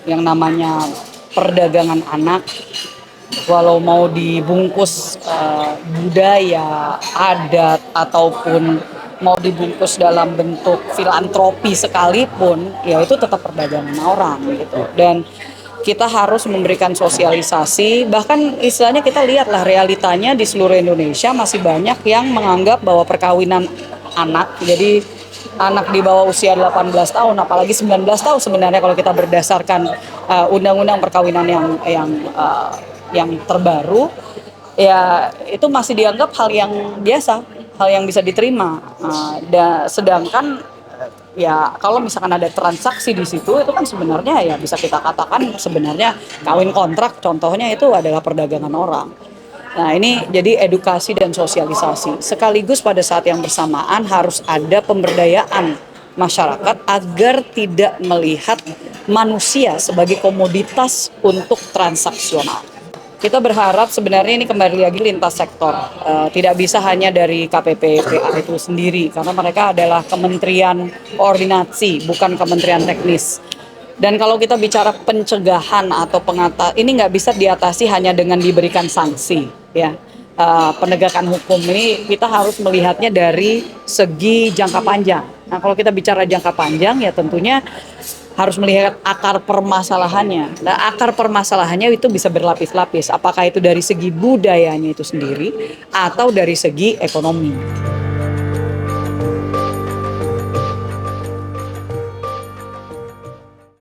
yang namanya perdagangan anak, walau mau dibungkus budaya, adat, ataupun mau dibungkus dalam bentuk filantropi sekalipun, ya itu tetap perdagangan orang gitu. Dan kita harus memberikan sosialisasi, bahkan istilahnya kita lihatlah realitanya di seluruh Indonesia masih banyak yang menganggap bahwa perkawinan anak, jadi anak di bawah usia 18 tahun, apalagi 19 tahun sebenarnya kalau kita berdasarkan undang-undang perkawinan yang terbaru, ya itu masih dianggap hal yang biasa, hal yang bisa diterima. Sedangkan ya kalau misalkan ada transaksi di situ itu kan sebenarnya ya bisa kita katakan sebenarnya kawin kontrak contohnya itu adalah perdagangan orang. Nah ini jadi edukasi dan sosialisasi sekaligus pada saat yang bersamaan harus ada pemberdayaan masyarakat agar tidak melihat manusia sebagai komoditas untuk transaksional. Kita berharap sebenarnya ini kembali lagi lintas sektor, tidak bisa hanya dari KPPPA itu sendiri, karena mereka adalah kementerian koordinasi, bukan kementerian teknis. Dan kalau kita bicara pencegahan atau ini nggak bisa diatasi hanya dengan diberikan sanksi, ya. Penegakan hukum ini kita harus melihatnya dari segi jangka panjang. Nah, kalau kita bicara jangka panjang, ya tentunya harus melihat akar permasalahannya. Nah, akar permasalahannya itu bisa berlapis-lapis. Apakah itu dari segi budayanya itu sendiri atau dari segi ekonomi.